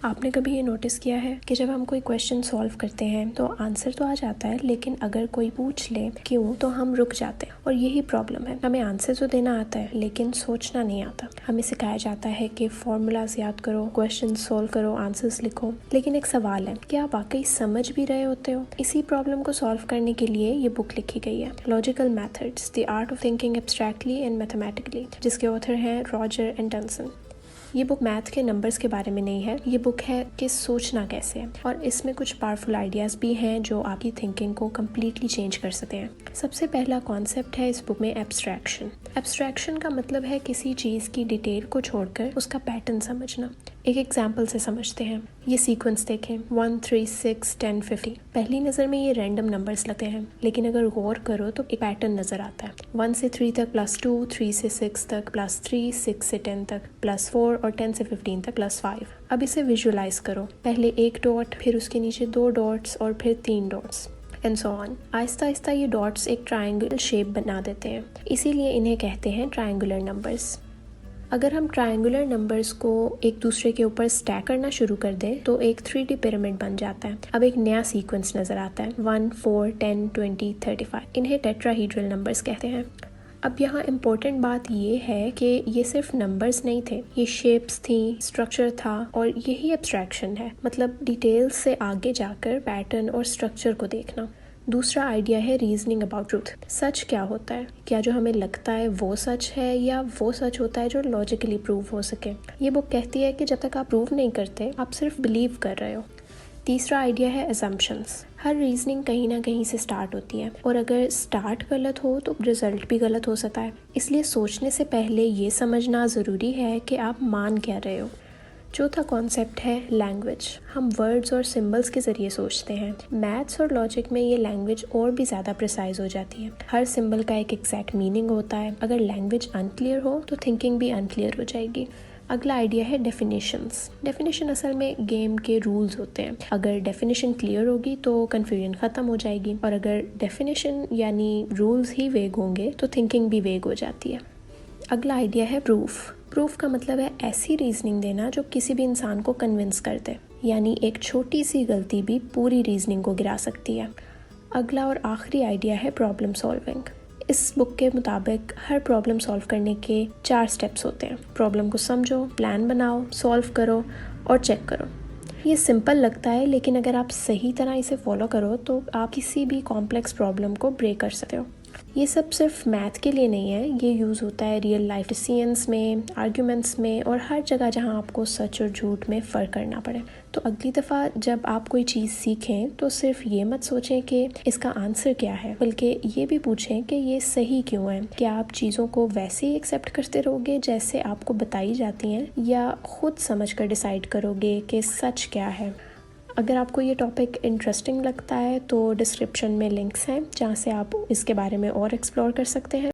आपने कभी ये नोटिस किया है कि जब हम कोई क्वेश्चन सॉल्व करते हैं तो आंसर तो आ जाता है, लेकिन अगर कोई पूछ ले क्यों तो हम रुक जाते हैं। और यही प्रॉब्लम है, हमें आंसर तो देना आता है लेकिन सोचना नहीं आता। हमें सिखाया जाता है कि फॉर्मूलाज याद करो, क्वेश्चन सॉल्व करो, आंसर्स लिखो, लेकिन एक सवाल है कि आप वाकई समझ भी रहे होते हो? इसी प्रॉब्लम को सॉल्व करने के लिए ये बुक लिखी गई है, logical methods, the art of thinking abstractly and mathematically, जिसके ऑथर हैं रॉजर एंड डनसन। ये बुक मैथ के नंबर्स के बारे में नहीं है, ये बुक है कि सोचना कैसे है, और इसमें कुछ पावरफुल आइडियाज़ भी हैं जो आपकी थिंकिंग को कम्प्लीटली चेंज कर सकते हैं। सबसे पहला कॉन्सेप्ट है इस बुक में एब्स्ट्रैक्शन। एब्स्ट्रैक्शन का मतलब है किसी चीज़ की डिटेल को छोड़कर उसका पैटर्न समझना। एक एग्जाम्पल से समझते हैं। ये सीक्वेंस देखें, 1 3 6 10 50। पहली नज़र में ये रैंडम नंबर्स लगते हैं, लेकिन अगर गौर करो तो एक पैटर्न नज़र आता है। 1 से 3 तक +2, 3 से 6 तक +3, 6 से 10 तक +4 और 10 से 15 तक +5। अब इसे विजुअलाइज करो, पहले एक डॉट, फिर उसके नीचे 2 डॉट्स और फिर 3 dots and so on. Aahista Aahista ये डॉट्स एक ट्रायंगल शेप बना देते हैं, इसीलिए इन्हें कहते हैं ट्रायंगुलर नंबर्स। अगर हम ट्रायंगुलर नंबर्स को एक दूसरे के ऊपर स्टैक करना शुरू कर दें तो एक 3D पिरामिड बन जाता है। अब एक नया सीक्वेंस नज़र आता है, 1 4 10 20 35। इन्हें टेट्राहीड्रल नंबर्स कहते हैं। अब यहाँ इम्पोर्टेंट बात ये है कि ये सिर्फ नंबर्स नहीं थे, ये शेप्स थी, स्ट्रक्चर था, और यही एब्स्ट्रैक्शन है, मतलब डिटेल्स से आगे जाकर पैटर्न और स्ट्रक्चर को देखना। दूसरा आइडिया है रीजनिंग अबाउट ट्रूथ। सच क्या होता है? क्या जो हमें लगता है वो सच है, या वो सच होता है जो लॉजिकली प्रूव हो सके? ये बुक कहती है कि जब तक आप प्रूव नहीं करते आप सिर्फ बिलीव कर रहे हो। तीसरा आइडिया है असम्पशंस। हर रीजनिंग कहीं ना कहीं से स्टार्ट होती है, और अगर स्टार्ट गलत हो तो रिजल्ट भी गलत हो सकता है। इसलिए सोचने से पहले ये समझना ज़रूरी है कि आप मान क्या रहे हो। चौथा कॉन्सेप्ट है लैंग्वेज। हम वर्ड्स और सिंबल्स के ज़रिए सोचते हैं। मैथ्स और लॉजिक में ये लैंग्वेज और भी ज़्यादा प्रिसाइज हो जाती है। हर सिंबल का एक एग्जैक्ट मीनिंग होता है। अगर लैंग्वेज अनक्लियर हो तो थिंकिंग भी अनक्लियर हो जाएगी। अगला आइडिया है डेफिनेशंस। डेफिनेशन असल में गेम के रूल्स होते हैं। अगर डेफिनेशन क्लियर होगी तो कन्फ्यूजन ख़त्म हो जाएगी, और अगर डेफिनेशन यानी रूल्स ही वेग होंगे तो थिंकिंग भी वेग हो जाती है। अगला आइडिया है प्रूफ। प्रूफ का मतलब है ऐसी रीजनिंग देना जो किसी भी इंसान को कन्विंस कर दे, यानी एक छोटी सी गलती भी पूरी रीजनिंग को गिरा सकती है। अगला और आखिरी आइडिया है प्रॉब्लम सॉल्विंग। इस बुक के मुताबिक हर प्रॉब्लम सॉल्व करने के 4 स्टेप्स होते हैं। प्रॉब्लम को समझो, प्लान बनाओ, सॉल्व करो और चेक करो। ये सिंपल लगता है, लेकिन अगर आप सही तरह इसे फॉलो करो तो आप किसी भी कॉम्प्लेक्स प्रॉब्लम को ब्रेक कर सकते हो। ये सब सिर्फ मैथ के लिए नहीं है, ये यूज़ होता है रियल लाइफ डिसीजंस में, आर्ग्यूमेंट्स में, और हर जगह जहाँ आपको सच और झूठ में फ़र्क करना पड़े। तो अगली दफ़ा जब आप कोई चीज़ सीखें तो सिर्फ ये मत सोचें कि इसका आंसर क्या है, बल्कि ये भी पूछें कि ये सही क्यों है। क्या आप चीज़ों को वैसे ही एक्सेप्ट करते रहोगे जैसे आपको बताई जाती हैं, या खुद समझ कर डिसाइड करोगे कि सच क्या है? अगर आपको ये टॉपिक इंटरेस्टिंग लगता है तो डिस्क्रिप्शन में लिंक्स हैं जहाँ से आप इसके बारे में और एक्सप्लोर कर सकते हैं।